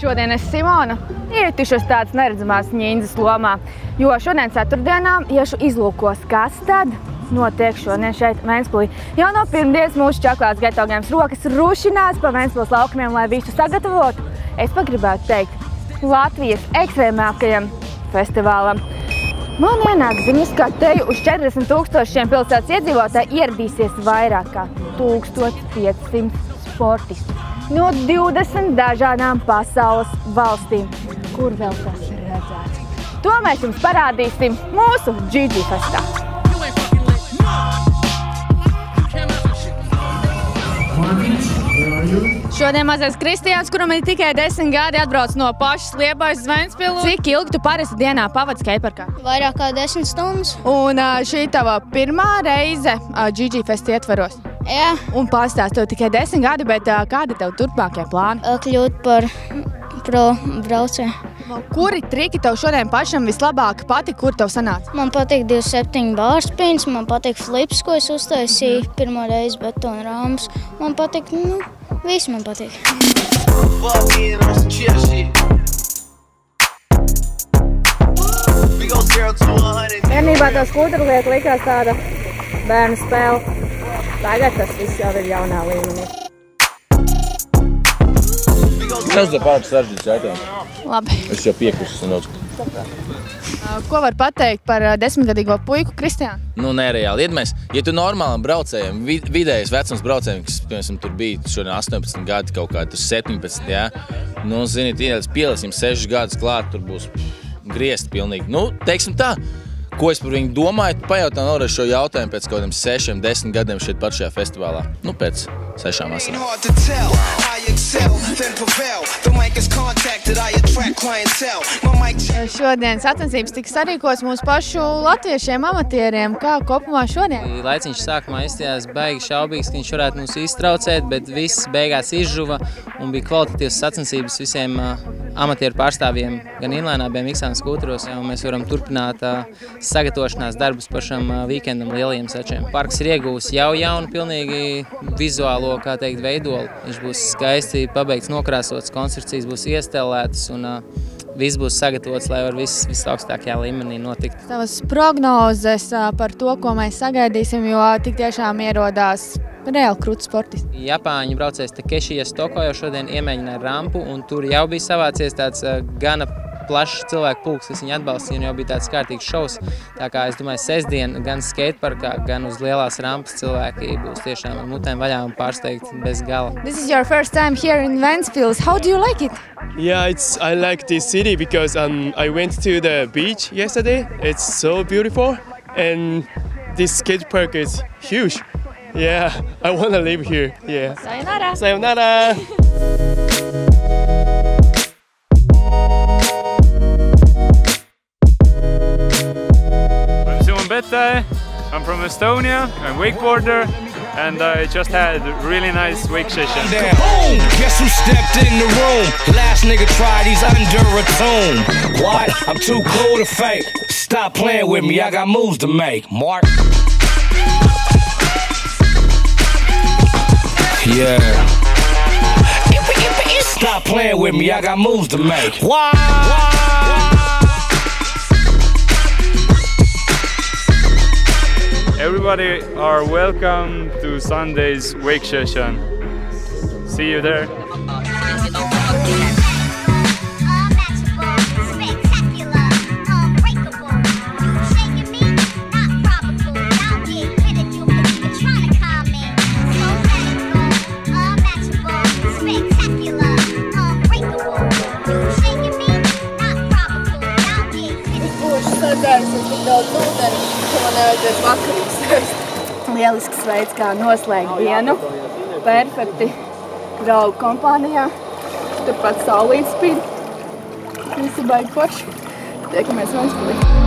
Šodien es Simona ietušos tāds neredzamās ņīndzes lomā, jo šodien ceturtdienā iešu izlūkos, kas tad notiek šodien šeit Ventspilī. Jau no pirmdienas mūsu čaklāts Geto Games rokas rušinās pa Ventspils laukumiem, lai visu sagatavotu. Es pat gribētu teikt Latvijas ekstrēmākajam festivālam. Man ienāk ziņas, ka te uz 40 000 pilsētas iedzīvotāji ieradīsies vairāk kā 1500 sportistu no 20 dažādām pasaules valstīm. Kur vēl tas ir redzēts? To mēs jums parādīsim mūsu GG festā. Šodien mazais Kristiāns, kuram ir tikai 10 gadi, atbrauc no pašas Liepājas uz Ventspilu. Cik ilgi tu parasti dienā pavadi skateparkā? Vairāk kā 10 stundas. Un šī tava pirmā reize GG festa ietvaros? Jā. Un pastāst, tev tikai 10 gadi, bet kādi tev turpmākie plāni? Kļūt par pro braucēju. Kuri triki tev šodien pašam vislabāk patika, kur tev sanāca? Man patīk 27 bārspīns, man patīk flips, ko es uztaisīju pirmo reizi, betona rāmus. Man patīk, viss man patīk. Vienībā tā skūterlieta likās tāda bērnu spēle. Tagad tas viss jau ir jaunā līmenī. Tas ir pārāk sarežģīts jautājums. Labi. Es jau piekusu sanācu. Ko var pateikt par 10-gadīgo puiku Kristiānu? Nu, nereāli. Iedomājies, ja tu normālam braucējiem, vidējais vecums braucējiem, kas, piemēram, tur bija šodien 18 gadi, kaut kā tur 17, jā. Nu, ziniet, pielisim 6 gadus klāt, tur būs griezt pilnīgi. Nu, teiksim tā, ko es par viņu domāju, pajautā vēlreiz šo jautājumu pēc kaut kādiem 6, 10 gadiem šeit pat šajā festivālā. Nu, pēc 6 vasarām. Šodien sacensības tika sarīkots mūsu pašu latviešiem amatieriem. Kā kopumā šodien? Laiciņš sākumā izstījās baigi šaubīgs, ka viņš varētu mūs iztraucēt, bet viss beigās izžuva un bija kvalitatīvas sacensības visiem amatieru pārstāvjiem, gan inlainā, gan miksāna skūteros. Mēs varam turpināt sagatavošanās darbus pašam víkendam lielajiem sačiem. Parks ir ieguvis jau jaunu, pilnīgi vizuālo, kā teikt, veidolu. Viņš būs skaisti pabeigts, nokrāsots, konstrukcijas būs iestelētas un viss būs sagatavots, lai var visaugstākajā līmenī notikt. Tavas prognozes par to, ko mēs sagaidīsim, jo tik tiešām ierodās reāli krūti sportisti. Japāņu braucējs Takeshi Yasutoko jau šodien iemēģināja rampu, un tur jau bija savācies tāds gana plašs cilvēku pulks, kas viņu atbalstīja, un jau bija tāds kārtīgs šovs. Tā kā es domāju, sestdien gan skateparkā, gan uz lielās rampas cilvēki būs tiešām mutēm vaļā un pārsteigti bez gala. This is your first time here in Ventspils. How do you like it? Yeah, I like this city because I went to the beach yesterday. It's so beautiful, and this skate park is huge. Yeah, I want to live here. Yeah. Sayonara. Sayonara. I'm Simon Bette. I'm from Estonia. I'm a wakeboarder. And I just had a really nice wake session. Boom! Guess who stepped in the room? Last nigga tried, he's under a tomb. What? I'm too cool to fake. Stop playing with me, I got moves to make. Mark. Yeah. Stop playing with me, I got moves to make. Why? Everybody are welcome to Sunday's wake session. See you there. Lielisks veids, kā noslēgt dienu. Perfekti draugu kompānijā. Turpat saulīt spīd. Visi baigi forši. Tiekamies Ventspilī.